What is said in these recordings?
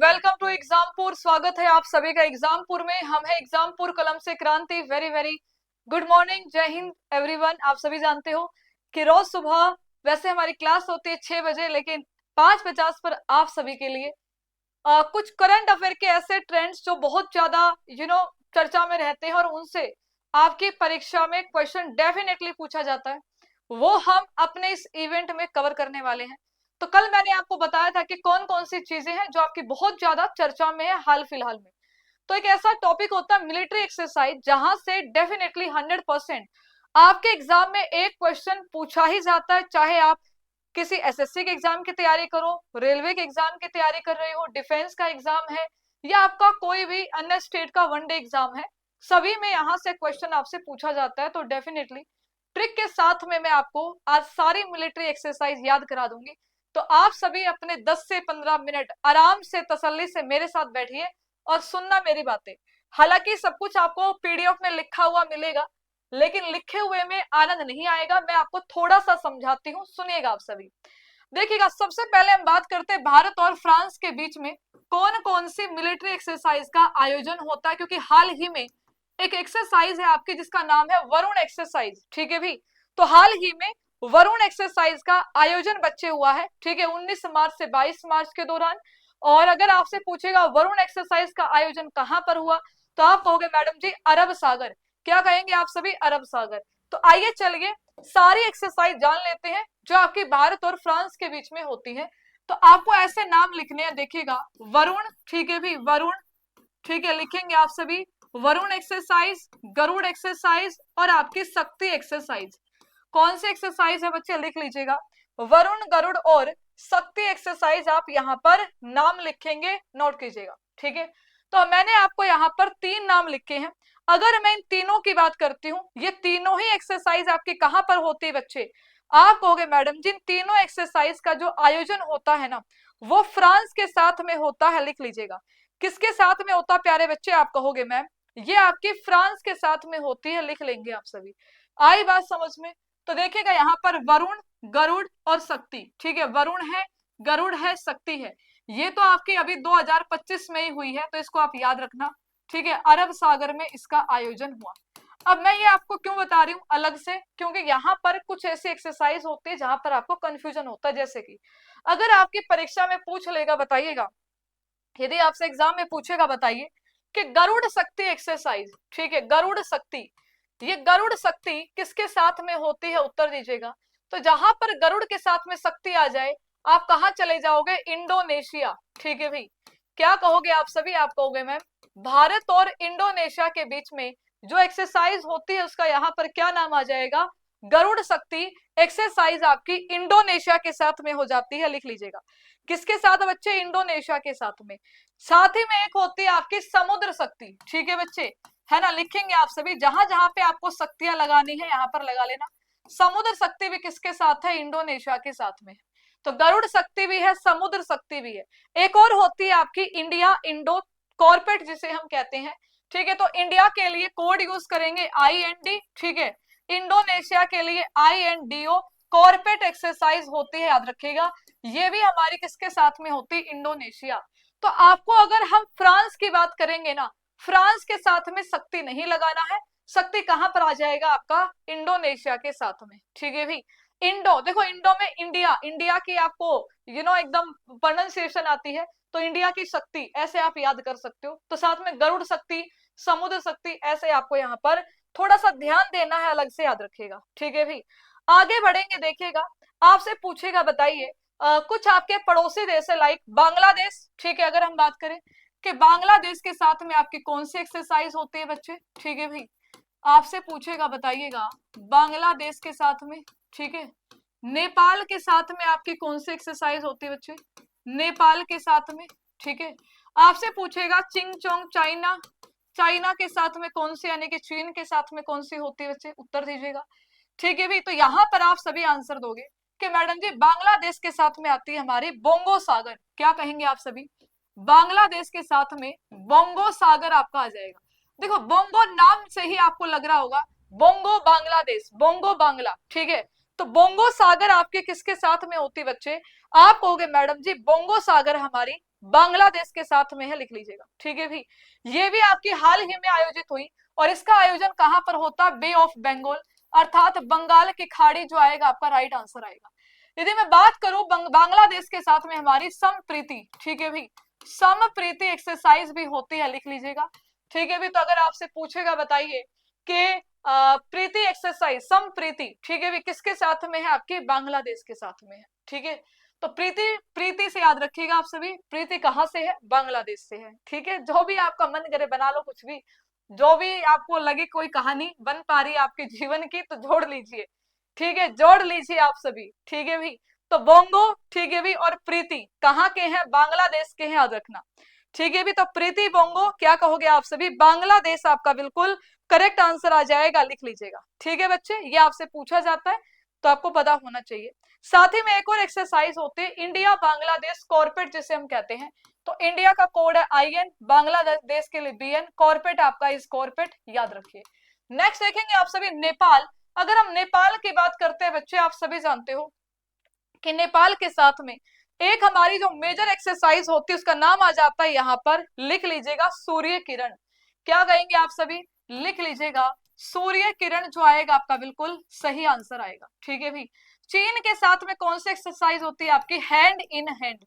Welcome to Exampur. स्वागत है आप सभी का एग्जामपुर में। हम है एग्जामपुर कलम से क्रांति। वेरी वेरी गुड मॉर्निंग, जय हिंद एवरीवन। आप सभी जानते हो कि रोज सुबह वैसे हमारी क्लास होती है 6 बजे, लेकिन 5:50 पर आप सभी के लिए कुछ करंट अफेयर के ऐसे ट्रेंड्स जो बहुत ज्यादा चर्चा में रहते हैं और उनसे आपकी परीक्षा में क्वेश्चन डेफिनेटली पूछा जाता है, वो हम अपने इस इवेंट में कवर करने वाले हैं। तो कल मैंने आपको बताया था कि कौन कौन सी चीजें हैं जो आपकी बहुत ज्यादा चर्चा में है हाल फिलहाल में। तो एक ऐसा टॉपिक होता है मिलिट्री एक्सरसाइज, जहां से डेफिनेटली 100% आपके एग्जाम में एक क्वेश्चन पूछा ही जाता है, चाहे आप किसी एसएससी के एग्जाम की तैयारी करो, रेलवे के एग्जाम की तैयारी कर रहे हो, डिफेंस का एग्जाम है, या आपका कोई भी अन्य स्टेट का वनडे एग्जाम है, सभी में यहाँ से क्वेश्चन आपसे पूछा जाता है। तो डेफिनेटली ट्रिक के साथ में मैं आपको आज सारी मिलिट्री एक्सरसाइज याद करा दूंगी। तो आप सभी अपने 10 से 15 मिनट आराम से तसल्ली से मेरे साथ बैठिए और सुनना मेरी बातें। हालांकि सब कुछ आपको पीडीएफ में लिखा हुआ मिलेगा, लेकिन लिखे हुए में आनंद नहीं आएगा। मैं आपको थोड़ा सा समझाती हूँ, सुनिएगा आप सभी। देखिएगा, सबसे पहले हम बात करते हैं भारत और फ्रांस के बीच में कौन कौन सी मिलिट्री एक्सरसाइज का आयोजन होता है, क्योंकि हाल ही में एक एक्सरसाइज है आपकी जिसका नाम है वरुण एक्सरसाइज। ठीक है भी, तो हाल ही में वरुण एक्सरसाइज का आयोजन बच्चे हुआ है। ठीक है, 19 मार्च से 22 मार्च के दौरान। और अगर आपसे पूछेगा वरुण एक्सरसाइज का आयोजन कहां पर हुआ, तो आप कहोगे मैडम जी अरब सागर। क्या कहेंगे आप सभी? अरब सागर। तो आइए चलिए सारी एक्सरसाइज जान लेते हैं जो आपकी भारत और फ्रांस के बीच में होती है। तो आपको ऐसे नाम लिखने हैं, देखिएगा, वरुण, ठीक है भी, वरुण, ठीक है, लिखेंगे आप सभी वरुण एक्सरसाइज, गरुड़ एक्सरसाइज और आपकी शक्ति एक्सरसाइज। कौन सी एक्सरसाइज है बच्चे? लिख लीजिएगा, वरुण, गरुड़ और शक्ति एक्सरसाइज। आप यहाँ पर नाम लिखेंगे, नोट कीजिएगा। ठीक है, तो मैंने आपको यहाँ पर 3 नाम लिखे हैं। अगर मैं इन तीनों की बात करती हूँ, ये तीनों ही एक्सरसाइज आपकी कहाँ पर होती है बच्चे? आप कहोगे मैडम जिन तीनों एक्सरसाइज का जो आयोजन होता है ना, वो फ्रांस के साथ में होता है। लिख लीजिएगा, किसके साथ में होता प्यारे बच्चे? आप कहोगे मैम ये आपकी फ्रांस के साथ में होती है। लिख लेंगे आप सभी। आई बात समझ में? तो देखिएगा यहाँ पर वरुण, गरुड़ और शक्ति। ठीक है, वरुण है, गरुड़ है, शक्ति है। ये तो आपकी अभी 2025 में ही हुई है, तो इसको आप याद रखना। ठीक है, अरब सागर में इसका आयोजन हुआ। अब मैं ये आपको क्यों बता रही हूँ अलग से, क्योंकि यहाँ पर कुछ ऐसी एक्सरसाइज होती है जहां पर आपको कंफ्यूजन होता है। जैसे कि अगर आपकी परीक्षा में पूछ लेगा, बताइएगा, यदि आपसे एग्जाम में पूछेगा, बताइए कि गरुड़ शक्ति एक्सरसाइज, ठीक है, गरुड़ शक्ति, ये गरुड़ शक्ति किसके साथ में होती है? उत्तर दीजिएगा। तो जहां पर गरुड़ के साथ में शक्ति आ जाए, आप कहां चले जाओगे? इंडोनेशिया। ठीक है भाई, क्या कहोगे आप सभी? आप कहोगे मैम भारत और इंडोनेशिया के बीच में जो एक्सरसाइज होती है उसका यहाँ पर क्या नाम आ जाएगा? गरुड़ शक्ति एक्सरसाइज आपकी इंडोनेशिया के साथ में हो जाती है। लिख लीजिएगा, किसके साथ बच्चे? इंडोनेशिया के साथ में। साथ ही में एक होती है आपकी समुद्र शक्ति। ठीक है बच्चे, है ना, लिखेंगे आप सभी, जहां जहां पे आपको शक्तियां लगानी है यहाँ पर लगा लेना। समुद्र शक्ति भी किसके साथ है? इंडोनेशिया के साथ में। तो गरुड़ शक्ति भी है, समुद्र शक्ति भी है। एक और होती है आपकी इंडिया इंडो कॉर्पेट, जिसे हम कहते हैं। ठीक है, तो इंडिया के लिए कोड यूज करेंगे IND। ठीक है, इंडोनेशिया के लिए INDO। कॉर्पेट एक्सरसाइज होती है, याद रखिएगा, ये भी हमारी किसके साथ में होती है? इंडोनेशिया। तो आपको अगर हम फ्रांस की बात करेंगे ना, फ्रांस के साथ में शक्ति नहीं लगाना है। शक्ति कहां पर आ जाएगा? आपका इंडोनेशिया के साथ में। ठीक है भी, इंडो, देखो इंडो में इंडिया, इंडिया की आपको एकदम प्रोनाउंसिएशन आती है, तो इंडिया की शक्ति ऐसे आप याद कर सकते हो। तो साथ में गरुड़ शक्ति, समुद्र शक्ति, ऐसे आपको यहाँ पर थोड़ा सा ध्यान देना है, अलग से याद रखिएगा। ठीक है भाई, आगे बढ़ेंगे। देखिएगा, आपसे पूछेगा, बताइए कुछ आपके पड़ोसी देश है लाइक बांग्लादेश। ठीक है, अगर हम बात करें कि बांग्लादेश के साथ में आपकी कौन सी एक्सरसाइज होती है बच्चे? ठीक है भाई, आपसे पूछेगा, बताइएगा बांग्लादेश के साथ में। ठीक है, नेपाल के साथ में आपकी कौन सी एक्सरसाइज होती है बच्चे? नेपाल के साथ में। ठीक है, आपसे पूछेगा चिंगचोंग चाइना, चाइना के साथ में कौन सी, यानी कि चीन के साथ में कौन सी होती है बच्चे? उत्तर दीजिएगा। ठीक है भी, तो यहाँ पर आप सभी आंसर दोगे कि मैडम जी बांग्लादेश के साथ में आती है हमारी बोंगो सागर। क्या कहेंगे आप सभी? बांग्लादेश के साथ में बोंगो सागर आपका आ जाएगा। देखो, बोंगो नाम से ही आपको लग रहा होगा, बोंगो बांग्लादेश, बोंगो बांग्ला। ठीक है, तो बोंगो सागर आपके किसके साथ में होती बच्चे? आप कहोगे मैडम जी बोंगो सागर हमारी बांग्लादेश के साथ में है, लिख लीजिएगा। ठीक है भी, ये भी आपकी हाल ही में आयोजित हुई और इसका आयोजन कहां पर होता? बे ऑफ बंगाल, अर्थात बंगाल की खाड़ी जो आएगा आपका राइट आंसर आएगा। यदि मैं बात करूं बांग्लादेश के साथ में हमारी समप्रीति, ठीक है भी, समप्रीति एक्सरसाइज भी होती है, लिख लीजिएगा। ठीक है भी, तो अगर आपसे पूछेगा बताइए कि प्रीति एक्सरसाइज समप्रीति, ठीक है भी, किसके साथ में है? आपके बांग्लादेश के साथ में है। ठीक है, तो प्रीति, प्रीति से याद रखिएगा आप सभी, प्रीति कहां से है? बांग्लादेश से है। ठीक है, जो भी आपका मन करे बना लो कुछ भी, जो भी आपको लगे कोई कहानी बन पा रही है आपके जीवन की तो जोड़ लीजिए। ठीक है, जोड़ लीजिए आप सभी। ठीक है भी, तो बोंगो, ठीक है भी, और प्रीति कहाँ के हैं? बांग्लादेश के हैं, याद रखना। ठीक है भी, तो प्रीति बोंगो क्या कहोगे आप सभी? बांग्लादेश आपका बिल्कुल करेक्ट आंसर आ जाएगा, लिख लीजिएगा। ठीक है बच्चे, ये आपसे पूछा जाता है तो आपको पता होना चाहिए। साथ ही में एक और एक्सरसाइज होती है इंडिया बांग्लादेश कॉर्पोरेट जिसे हम कहते हैं। तो इंडिया का कोड है IN, बांग्लादेश के लिए BN, कॉर्पोरेट आपका इस कॉर्पोरेट, याद रखिए। नेक्स्ट देखेंगे आप सभी नेपाल। अगर हम नेपाल की बात करते हैं बच्चे, आप सभी जानते हो कि नेपाल के साथ में एक हमारी जो मेजर एक्सरसाइज होती है उसका नाम आ जाता है यहाँ पर, लिख लीजिएगा, सूर्य किरण। क्या कहेंगे आप सभी? लिख लीजिएगा, सूर्य किरण जो आएगा आपका बिल्कुल सही आंसर आएगा। ठीक है भी, चीन के साथ में कौन सी एक्सरसाइज होती है आपकी? Hand in hand.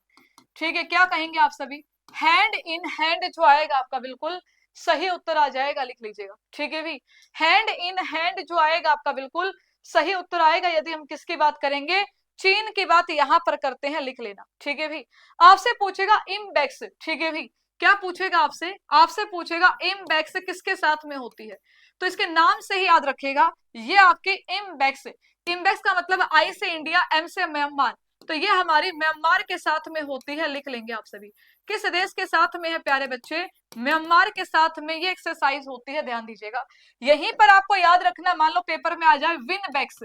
ठीक है, क्या कहेंगे आप सभी? हैंड इन हैंड जो आएगा आपका बिल्कुल सही उत्तर आ जाएगा, लिख लीजिएगा। ठीक है भी, हैंड इन हैंड जो आएगा आपका बिल्कुल सही उत्तर आएगा। यदि हम किसकी बात करेंगे? चीन की बात यहां पर करते हैं, लिख लेना। ठीक है भी, आपसे पूछेगा इम्बेक्स। ठीक है भी, क्या पूछेगा आपसे? आपसे पूछेगा इम्बेक्स किसके साथ में होती है, तो इसके नाम से ही याद रखिएगा, ये आपके इम्बेक्स। इम्बेक्स का मतलब आई से इंडिया, एम से म्यांमार, तो ये हमारी म्यांमार के साथ में होती है, लिख लेंगे आप सभी। किस देश के साथ में है प्यारे बच्चे? म्यांमार के साथ में ये एक्सरसाइज होती है, ध्यान दीजिएगा। यहीं पर आपको याद रखना, मान लो पेपर में आ जाए विनबेक्स।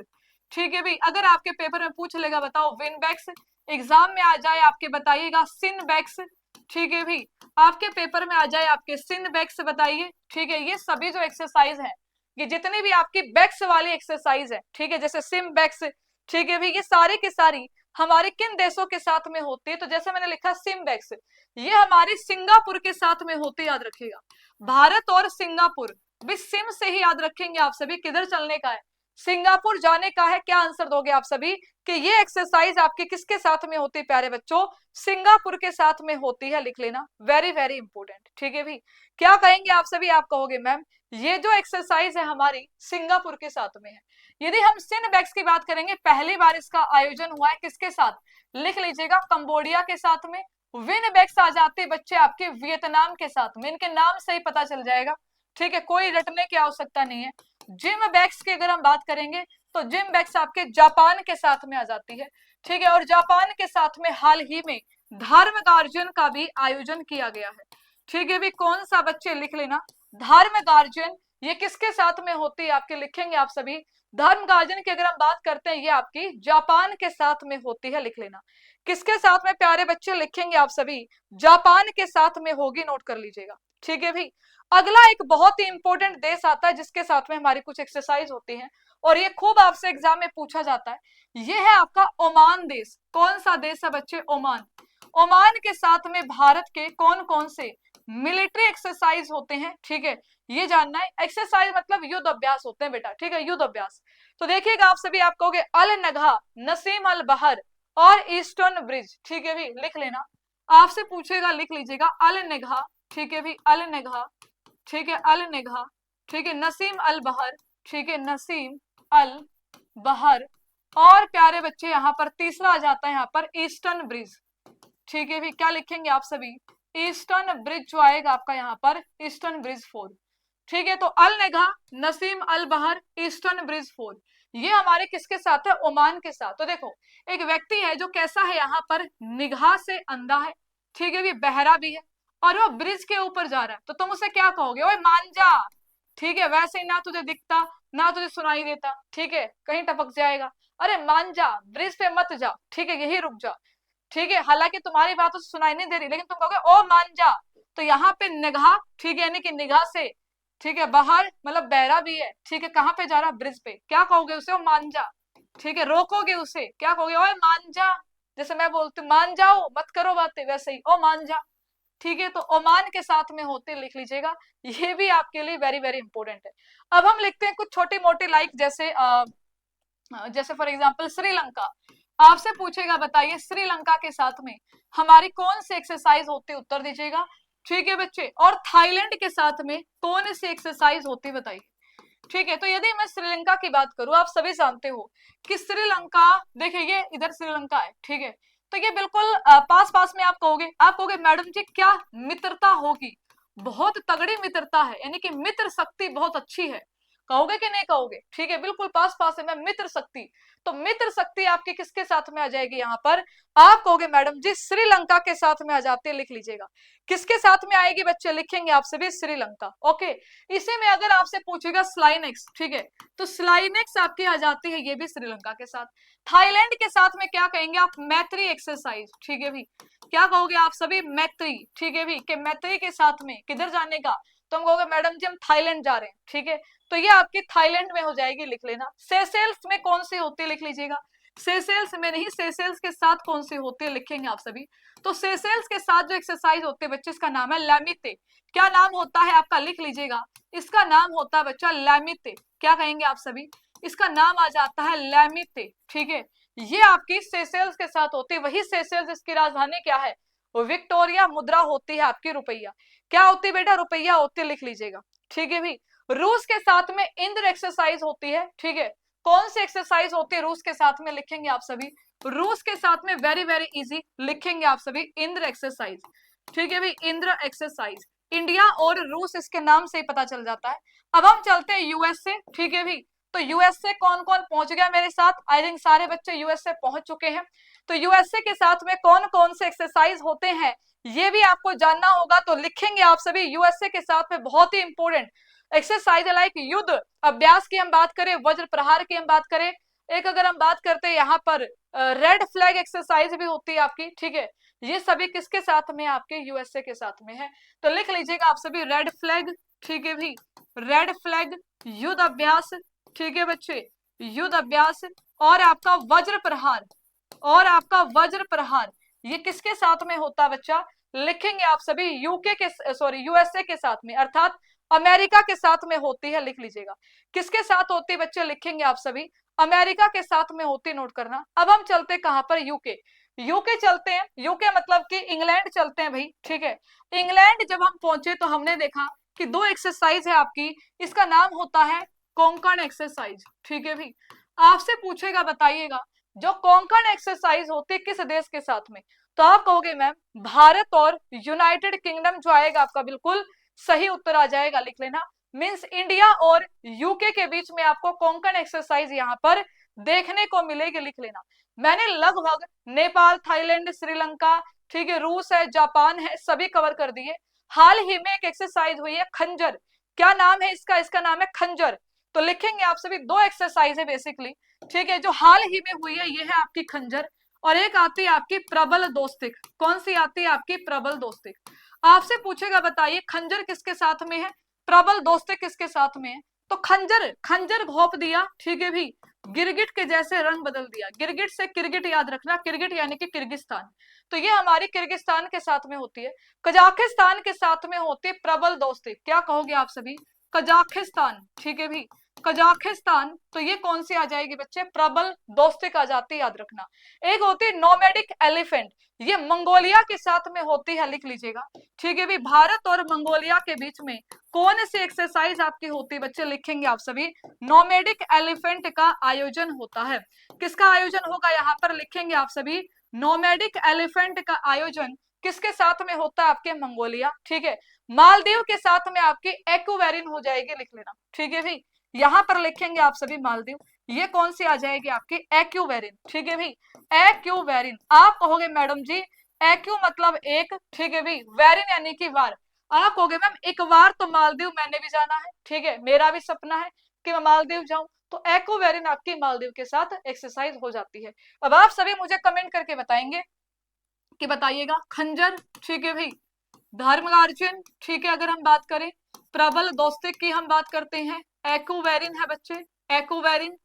ठीक है भाई, अगर आपके पेपर में पूछ लेगा बताओ विनबेक्स, एग्जाम में आ जाए आपके बताइएगा सिनबेक्स। ठीक है भाई, आपके पेपर में आ जाए आपके सिनबेक्स बताइए। ठीक है, ये सभी जो एक्सरसाइज है, ये जितनी भी आपकी बैक्स वाली एक्सरसाइज है, ठीक है, जैसे सिमबैक्स, ठीक है भाई, ये सारी की सारी हमारे किन देशों के साथ में होती है? तो जैसे मैंने लिखा सिमबैक्स, ये हमारी सिंगापुर के साथ में होती है, याद रखिएगा। भारत और सिंगापुर भी सिम से ही याद रखेंगे आप सभी। किधर चलने का है? सिंगापुर जाने का है। क्या आंसर दोगे आप सभी कि ये एक्सरसाइज आपके किसके साथ में होती है प्यारे बच्चों? सिंगापुर के साथ में होती है, लिख लेना, वेरी वेरी इंपोर्टेंट। ठीक है भी, क्या कहेंगे आप सभी? आप कहोगे मैम ये जो एक्सरसाइज है हमारी सिंगापुर के साथ में है। यदि हम सिनबैक्स की बात करेंगे, पहली बार इसका आयोजन हुआ है किसके साथ? लिख लीजिएगा, कंबोडिया के साथ में। विनबैक्स आ जाती है बच्चे आपके वियतनाम के साथ में, इनके नाम से ही पता चल जाएगा। ठीक है, कोई रटने की आवश्यकता नहीं है। जिम बैक्स की अगर हम बात करेंगे तो जिम बैक्स आपके जापान के साथ में आ जाती है। ठीक है, और जापान के साथ में हाल ही में धर्मगार्जन का भी आयोजन किया गया है। ठीक है भी, कौन सा बच्चे? लिख लेना, धर्मगार्जन, ये किसके साथ में होती है आपके? लिखेंगे आप सभी, धर्मगार्जन की अगर हम बात करते हैं ये आपकी जापान के साथ में होती है, लिख लेना। किसके साथ में प्यारे बच्चे? लिखेंगे आप सभी, जापान के साथ में होगी, नोट कर लीजिएगा। ठीक है भाई, अगला एक बहुत ही इंपॉर्टेंट देश आता है जिसके साथ में हमारी कुछ एक्सरसाइज होती है और ये खूब आपसे एग्जाम में पूछा जाता है, ये है आपका ओमान देश। कौन सा देश है बच्चे? ओमान। ओमान के साथ में भारत के कौन कौन से मिलिट्री एक्सरसाइज होते हैं? ठीक है, ये जानना है। एक्सरसाइज मतलब युद्ध अभ्यास होते हैं बेटा। ठीक है, युद्ध अभ्यास। तो देखिएगा आप सभी, आप कहोगे अल नगहा, नसीम अल बहर और ईस्टर्न ब्रिज। ठीक है भी, लिख लेना। आपसे पूछेगा, लिख लीजिएगा, अल नगहा, ठीक है भी, अल नगहा, ठीक है, अल निगहा, ठीक है, नसीम अल बहर, ठीक है, नसीम अल बहर, और प्यारे बच्चे यहाँ पर तीसरा आ जाता है यहाँ पर ईस्टर्न ब्रिज। ठीक है भी, क्या लिखेंगे आप सभी? ईस्टर्न ब्रिज जो आएगा आपका यहाँ पर ईस्टर्न ब्रिज 4। ठीक है, तो अल निगहा, नसीम अल बहर, ईस्टर्न ब्रिज 4, ये हमारे किसके साथ है? ओमान के साथ। तो देखो, एक व्यक्ति है जो कैसा है यहाँ पर, निगाह से अंधा है, ठीक है भी, बहरा भी है, और वो ब्रिज के ऊपर जा रहा है, तो तुम उसे क्या कहोगे? ओए मान जा। ठीक है, वैसे ही ना तुझे दिखता ना तुझे सुनाई देता, ठीक है, कहीं टपक जाएगा, अरे मान जा, ब्रिज पे मत जा, ठीक है, यही रुक जा। ठीक है, हालांकि तुम्हारी बात तो सुनाई नहीं दे रही, लेकिन तुम कहोगे ओ मान जा, तो यहाँ पे निगाह, ठीक है, यानी कि निगाह से, ठीक है, बाहर मतलब बहरा भी है, ठीक है, कहाँ पे जा रहा? ब्रिज पे, क्या कहोगे उसे? ओ मान जा। ठीक है, रोकोगे उसे, क्या कहोगे, ओए मान जा, जैसे मैं बोलती हूँ मान जाओ मत करो बातें, वैसे ही ओ मान जा। ठीक है, तो ओमान के साथ में होते लिख लीजिएगा, ये भी आपके लिए वेरी वेरी इंपॉर्टेंट है। अब हम लिखते हैं कुछ छोटी मोटी, लाइक जैसे फॉर एग्जांपल श्रीलंका, आपसे पूछेगा बताइए श्रीलंका के साथ में हमारी कौन सी एक्सरसाइज होती है, उत्तर दीजिएगा। ठीक है बच्चे, और थाईलैंड के साथ में कौन सी एक्सरसाइज होती है बताइए। ठीक है, तो यदि मैं श्रीलंका की बात करूं, आप सभी जानते हो कि श्रीलंका, देखिए ये इधर श्रीलंका है, ठीक है, तो ये बिल्कुल पास पास में, आप कहोगे मैडम जी क्या मित्रता होगी, बहुत तगड़ी मित्रता है, यानी कि मित्र शक्ति बहुत अच्छी है, कहोगे कि नहीं कहोगे। ठीक है, बिल्कुल पास पास है मैं, मित्र शक्ति, तो मित्र शक्ति आपकी किसके साथ में आ जाएगी यहाँ पर, आप कहोगे मैडम जी श्रीलंका के साथ में आ जाते, लिख लीजिएगा किसके साथ में आएगी बच्चे, लिखेंगे आप सभी श्रीलंका। ओके, इसी में अगर आपसे पूछेगा स्लाइनेक्स, ठीक है, तो स्लाइनेक्स आपकी आ जाती है, ये भी श्रीलंका के साथ। थाईलैंड के साथ में क्या कहेंगे आप, मैत्री एक्सरसाइज, ठीक है भी, क्या कहोगे आप सभी, मैत्री, ठीक है भी, कि मैत्री के साथ में किधर जाने का, तो हम कहोगे मैडम जी हम थाईलैंड जा रहे हैं, ठीक है, तो ये आपकी थाईलैंड में हो जाएगी, लिख लेना। सेशेल्स में कौन सी होती है, लिख लीजिएगा, सेशेल्स में नहीं, सेशेल्स के साथ कौन सी होती है, लिखेंगे आप सभी। तो सेशेल्स के साथ जो एक्सरसाइज होती है बच्चे, इसका नाम है लैमिते, क्या नाम होता है आपका, लिख लीजिएगा, इसका नाम होता है बच्चा लैमिते, क्या कहेंगे आप सभी, इसका नाम आ जाता है लैमिते। ठीक है, ये आपकी सेशेल्स के साथ होती है, वही सेशेल्स, इसकी राजधानी क्या है, विक्टोरिया, मुद्रा होती है आपकी रुपया, क्या होती है बेटा, रुपया होती है, लिख लीजिएगा। ठीक है भी, रूस के साथ में इंद्र एक्सरसाइज होती है, ठीक है, कौन सी एक्सरसाइज होती है रूस के साथ में, लिखेंगे आप सभी, रूस के साथ में वेरी वेरी इजी, लिखेंगे आप सभी इंद्र एक्सरसाइज। ठीक है भाई, इंद्र एक्सरसाइज, इंडिया और रूस इसके नाम से ही पता चल जाता है। अब हम चलते हैं यूएसए, ठीक है भाई, तो यूएसए कौन कौन पहुंच गया मेरे साथ, आई थिंक सारे बच्चे यूएसए पहुंच चुके हैं। तो यूएसए के साथ में कौन कौन से एक्सरसाइज होते हैं ये भी आपको जानना होगा, तो लिखेंगे आप सभी यूएसए के साथ में बहुत ही इंपॉर्टेंट एक्सरसाइज लाइक युद्ध अभ्यास की हम बात करें, वज्र प्रहार की हम बात करें, एक अगर हम बात करते हैं यहाँ पर रेड फ्लैग एक्सरसाइज भी होती है आपकी। ठीक है, ये सभी किसके साथ में, आपके यूएसए के साथ में है, तो लिख लीजिएगा आप सभी रेड फ्लैग। ठीक है भी, रेड फ्लैग, युद्ध अभ्यास, ठीक है बच्चे, युद्ध अभ्यास, और आपका वज्र प्रहार, और आपका वज्र प्रहार, ये किसके साथ में होता है बच्चा, लिखेंगे आप सभी यूके के, सॉरी यूएसए के साथ में, अर्थात अमेरिका के साथ में होती है, लिख लीजिएगा किसके साथ होती है बच्चे, लिखेंगे आप सभी अमेरिका के साथ में होती, नोट करना। अब हम चलते कहां पर, यूके, यूके चलते हैं, यूके मतलब कि इंग्लैंड चलते हैं भाई। ठीक है, इंग्लैंड जब हम पहुंचे तो हमने देखा कि दो एक्सरसाइज है आपकी, इसका नाम होता है कोंकण एक्सरसाइज। ठीक है भाई, आपसे पूछेगा बताइएगा जो कोंकण एक्सरसाइज होती है किस देश के साथ में, तो आप कहोगे मैम भारत और यूनाइटेड किंगडम, जो आएगा आपका बिल्कुल सही उत्तर आ जाएगा, लिख लेना, मींस इंडिया और यूके के बीच में आपको कोंकण एक्सरसाइज यहाँ पर देखने को मिलेगी, लिख लेना। मैंने लगभग नेपाल, थाईलैंड, श्रीलंका, ठीक है, रूस है, जापान है, सभी कवर कर दिए। हाल ही में एक एक्सरसाइज हुई है खंजर, क्या नाम है इसका, इसका नाम है खंजर, तो लिखेंगे आप सभी दो एक्सरसाइज है बेसिकली। ठीक है, जो हाल ही में हुई है ये है आपकी खंजर, और एक आती है आपकी प्रबल दोस्तिक, कौन सी आती है आपकी, प्रबल दोस्तिक। आपसे पूछेगा बताइए खंजर किसके साथ में है, प्रबल दोस्तिक किसके साथ में है, तो खंजर, खंजर घोप दिया, ठीक है भी, गिरगिट के जैसे रंग बदल दिया, गिरगिट से किरगिट याद रखना, किरगिट यानी कि किर्गिस्तान, तो ये हमारी किर्गिस्तान के साथ में होती है। कजाकिस्तान के साथ में होती है प्रबल दोस्ती, क्या कहोगे आप सभी, कजाकिस्तान। ठीक है भी, कजाकिस्तान, तो ये कौन सी आ जाएगी बच्चे, प्रबल दोस्तिक आ जाती है, याद रखना। एक होती है नोमैडिक एलिफेंट, ये मंगोलिया के साथ में होती है, लिख लीजिएगा। ठीक है भी, भारत और मंगोलिया के बीच में कौन सी एक्सरसाइज आपकी होती है बच्चे, लिखेंगे आप सभी नोमैडिक एलिफेंट का आयोजन होता है, किसका आयोजन होगा यहाँ पर, लिखेंगे आप सभी नोमैडिक एलिफेंट का आयोजन किसके साथ में होता है, आपके मंगोलिया। ठीक है, मालदीव के साथ में आपकी एक्वेरिन हो जाएगी, लिख लेना। ठीक है भाई, यहाँ पर लिखेंगे आप सभी मालदीव, ये कौन सी आ जाएगी आपकी, एक्वेरिन। ठीक है भाई, एक्वेरिन, आप कहोगे मैडम जी एक्यू मतलब एक, ठीक है भाई, वेरिन यानी कि वार, आप कहोगे मैम एक बार तो मालदीव मैंने भी जाना है, ठीक है, मेरा भी सपना है कि मैं मालदीव जाऊं, तो एक्वेरिन आपकी मालदीव के साथ एक्सरसाइज हो जाती है। अब आप सभी मुझे कमेंट करके बताएंगे कि बताइएगा खंजर, ठीक है भाई, धर्मगार्जन, ठीक है, अगर हम बात करें प्रबल दोस्तिक की हम बात करते हैं, एक्वेरिन है बच्चे, एक्वेरिन,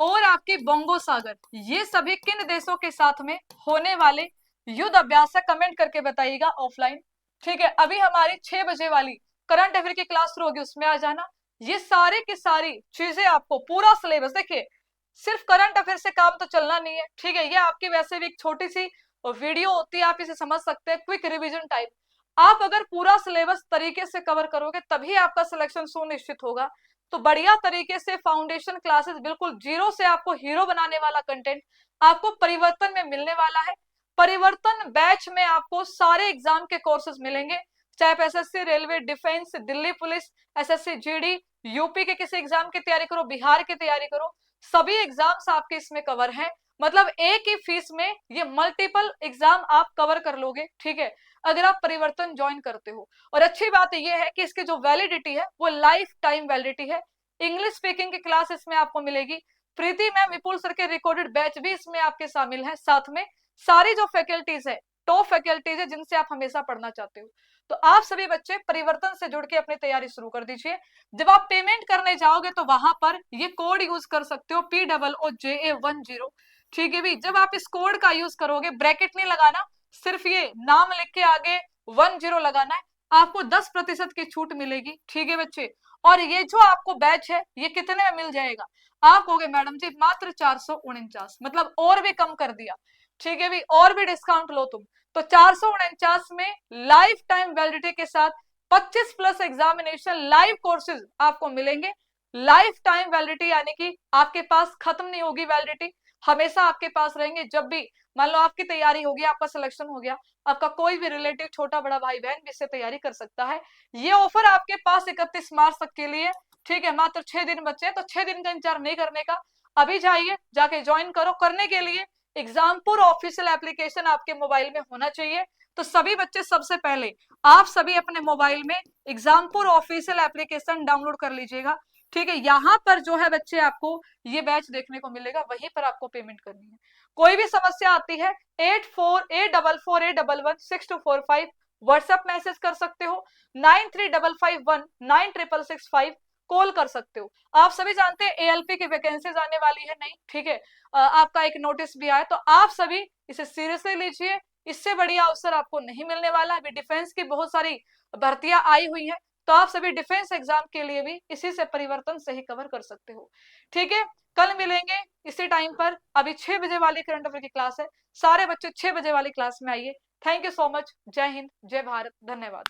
और आपके बंगो सागर, ये सभी किन देशों के साथ में होने वाले युद्ध अभ्यास है? कमेंट करके बताइएगा ऑफलाइन। ठीक है, अभी हमारी 6 बजे वाली करंट अफेयर की क्लास शुरू होगी, उसमें आ जाना। ये सारी की सारी चीजें आपको पूरा सिलेबस, देखिए सिर्फ करंट अफेयर से काम तो चलना नहीं है। ठीक है, ये आपकी वैसे भी एक छोटी सी वीडियो होती है, आप इसे समझ सकते हैं, क्विक रिवीजन टाइप। आप अगर पूरा सिलेबस तरीके से कवर करोगे तभी आपका सिलेक्शन सुनिश्चित होगा। तो बढ़िया तरीके से फाउंडेशन क्लासेस, बिल्कुल जीरो से आपको हीरो बनाने वाला कंटेंट आपको परिवर्तन में मिलने वाला है। परिवर्तन बैच में आपको सारे एग्जाम के कोर्सेज मिलेंगे, चाहे SSC, railway, defence, Delhi police, SSC GD, UP के किसी एग्जाम की तैयारी करो, बिहार की तैयारी करो, सभी एग्जाम्स आपके इसमें कवर हैं। मतलब एक ही फीस में ये मल्टीपल एग्जाम आप कवर कर लोगे। ठीक है, अगर आप परिवर्तन ज्वाइन करते हो। और अच्छी बात यह है कि इसकी जो वैलिडिटी है वो लाइफ टाइम वैलिडिटी है। इंग्लिश स्पीकिंग की क्लास इसमें आपको मिलेगी। प्रीति मैम, विपुल सर के रिकॉर्डेड बैच भी इसमें आपके शामिल है। साथ में सारी जो फैकल्टीज है, टॉप फैकल्टीज है, जिनसे आप हमेशा पढ़ना चाहते हो। तो आप सभी बच्चे परिवर्तन से जुड़ के अपनी तैयारी शुरू कर दीजिए। जब आप पेमेंट करने जाओगे तो वहां पर ये कोड यूज कर सकते हो, POOJA10। ठीक है भी, जब आप इस कोड का यूज करोगे, ब्रैकेट नहीं लगाना, सिर्फ ये नाम लिख के आगे 10 लगाना है, आपको 10% की छूट मिलेगी। ठीक है बच्चे, और ये जो आपको बैच है ये कितने में मिल जाएगा? आप कहोगे मैडम जी मात्र 449, मतलब और भी कम कर दिया। ठीक है भी, और भी डिस्काउंट लो तुम। तो 449 में लाइफ टाइम वैलिडिटी के साथ 25+ एग्जामिनेशन लाइव कोर्सेज आपको मिलेंगे। लाइफ टाइम वैलिडिटी यानी कि आपके पास खत्म नहीं होगी वैलिडिटी, हमेशा आपके पास रहेंगे। जब भी मान लो आपकी तैयारी होगी, आपका सिलेक्शन हो गया, आपका कोई भी रिलेटिव, छोटा बड़ा भाई बहन भी इससे तैयारी कर सकता है। ये ऑफर आपके पास 31 मार्च तक के लिए। ठीक है, मात्र 6 दिन बचे, तो 6 दिन का इंतजार नहीं करने का, अभी जाइए जाके ज्वाइन करो। करने के लिए एग्जामपुर ऑफिशियल एप्लीकेशन आपके मोबाइल में होना चाहिए। तो सभी बच्चे, सबसे पहले आप सभी अपने मोबाइल में एग्जामपुर ऑफिशियल एप्लीकेशन डाउनलोड कर लीजिएगा। ठीक है, यहाँ पर जो है बच्चे आपको ये बैच देखने को मिलेगा, वहीं पर आपको पेमेंट करनी है। कोई भी समस्या आती है 8484116245 व्हाट्सएप मैसेज कर सकते हो, 9355196665 कॉल कर सकते हो। आप सभी जानते हैं एएलपी की वैकेंसीज आने वाली है नहीं। ठीक है, आपका एक नोटिस भी आया, तो आप सभी इसे सीरियसली लीजिए। इससे बढ़िया अवसर आपको नहीं मिलने वाला। अभी डिफेंस की बहुत सारी भर्तियां आई हुई हैं, तो आप सभी डिफेंस एग्जाम के लिए भी इसी से परिवर्तन से ही कवर कर सकते हो। ठीक है, कल मिलेंगे इसी टाइम पर। अभी 6 बजे वाली करंट अफेयर की क्लास है, सारे बच्चे 6 बजे वाली क्लास में आइए। Thank you so much. जय हिंद, जय भारत, धन्यवाद।